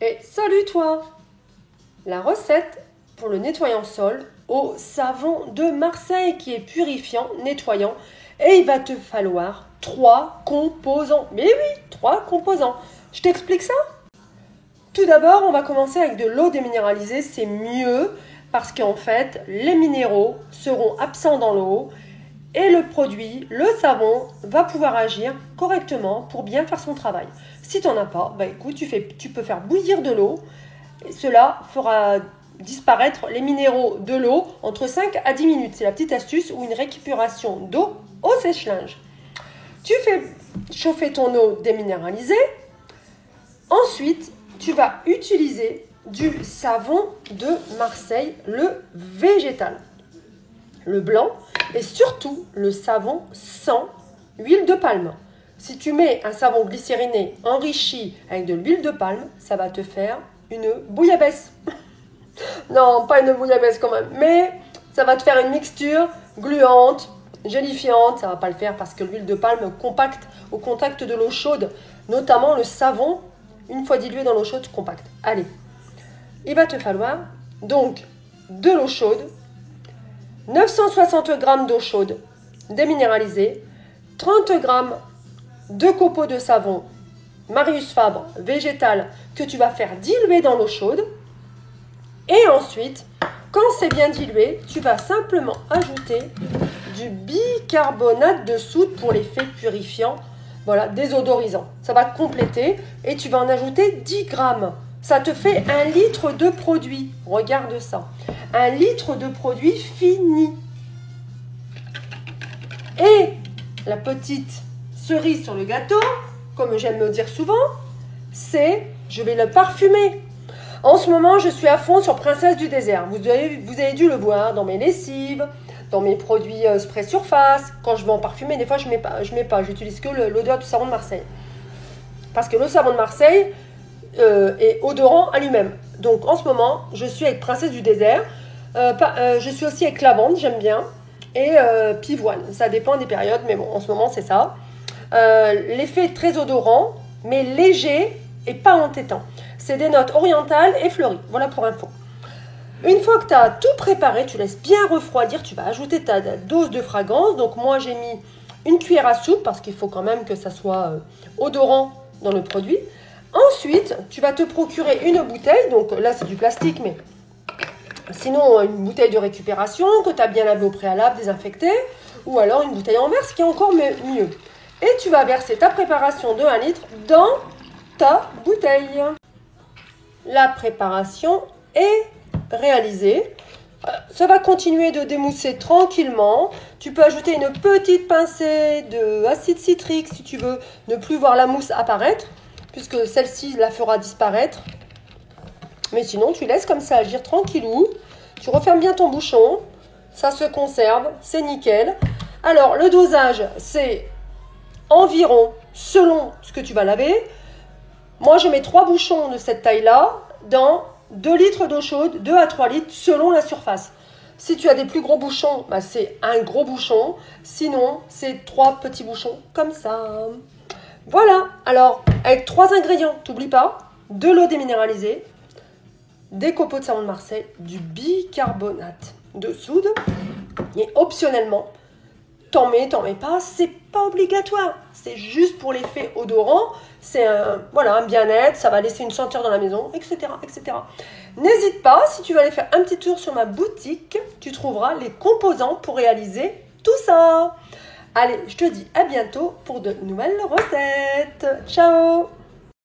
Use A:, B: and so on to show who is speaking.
A: Et salut toi! La recette pour le nettoyant sol au savon de Marseille qui est purifiant, nettoyant. Et il va te falloir 3 composants. Mais oui, 3 composants. Je t'explique ça? Tout d'abord, on va commencer avec de l'eau déminéralisée. C'est mieux parce qu'en fait, les minéraux seront absents dans l'eau. Et le produit, le savon, va pouvoir agir correctement pour bien faire son travail. Si tu n'en as pas, bah écoute, tu peux faire bouillir de l'eau. Et cela fera disparaître les minéraux de l'eau entre 5 à 10 minutes. C'est la petite astuce ou une récupération d'eau au sèche-linge. Tu fais chauffer ton eau déminéralisée. Ensuite, tu vas utiliser du savon de Marseille, le végétal, le blanc et surtout le savon sans huile de palme. Si tu mets un savon glycériné enrichi avec de l'huile de palme, ça va te faire une bouillabaisse. Non, pas une bouillabaisse quand même, mais ça va te faire une mixture gluante, gélifiante. Ça ne va pas le faire parce que l'huile de palme compacte au contact de l'eau chaude, notamment le savon, une fois dilué dans l'eau chaude, compacte. Allez, il va te falloir donc de l'eau chaude, 960 g d'eau chaude déminéralisée, 30 g de copeaux de savon Marius Fabre végétal que tu vas faire diluer dans l'eau chaude. Et ensuite, quand c'est bien dilué, tu vas simplement ajouter du bicarbonate de soude pour l'effet purifiant, voilà, désodorisant. Ça va compléter et tu vas en ajouter 10 grammes. Ça te fait 1 litre de produit. Regarde ça. 1 litre de produit fini. Et la petite cerise sur le gâteau, comme j'aime me dire souvent, c'est je vais le parfumer. En ce moment, je suis à fond sur Princesse du désert. Vous avez dû le voir dans mes lessives, dans mes produits spray surface. Quand je vais en parfumer, des fois, je mets pas. J'utilise que l'odeur du savon de Marseille. Parce que le savon de Marseille est odorant à lui-même. Donc, en ce moment, je suis avec Princesse du désert. Je suis aussi avec lavande, j'aime bien. Et pivoine. Ça dépend des périodes, mais bon, en ce moment, c'est ça. L'effet est très odorant, mais léger et pas entêtant. C'est des notes orientales et fleuries. Voilà pour info. Une fois que tu as tout préparé, tu laisses bien refroidir. Tu vas ajouter ta dose de fragrance. Donc moi, j'ai mis une cuillère à soupe parce qu'il faut quand même que ça soit odorant dans le produit. Ensuite, tu vas te procurer une bouteille. Donc là, c'est du plastique, mais sinon, une bouteille de récupération que tu as bien lavée au préalable, désinfectée. Ou alors une bouteille en verre, ce qui est encore mieux. Et tu vas verser ta préparation de 1 litre dans ta bouteille. La préparation est réalisée. Ça va continuer de démousser tranquillement. Tu peux ajouter une petite pincée d'acide citrique si tu veux ne plus voir la mousse apparaître, puisque celle-ci la fera disparaître. Mais sinon, tu laisses comme ça agir tranquillou. Tu refermes bien ton bouchon. Ça se conserve, c'est nickel. Alors, le dosage, c'est environ selon ce que tu vas laver. Moi, je mets 3 bouchons de cette taille-là dans 2 litres d'eau chaude, 2 à 3 litres selon la surface. Si tu as des plus gros bouchons, bah c'est un gros bouchon. Sinon, c'est 3 petits bouchons comme ça. Voilà. Alors, avec 3 ingrédients, t'oublies pas, de l'eau déminéralisée, des copeaux de savon de Marseille, du bicarbonate de soude et optionnellement, t'en mets pas, c'est pas obligatoire, c'est juste pour l'effet odorant, c'est un bien-être, ça va laisser une senteur dans la maison, etc., etc. N'hésite pas, si tu veux aller faire un petit tour sur ma boutique, tu trouveras les composants pour réaliser tout ça. Allez, je te dis à bientôt pour de nouvelles recettes. Ciao!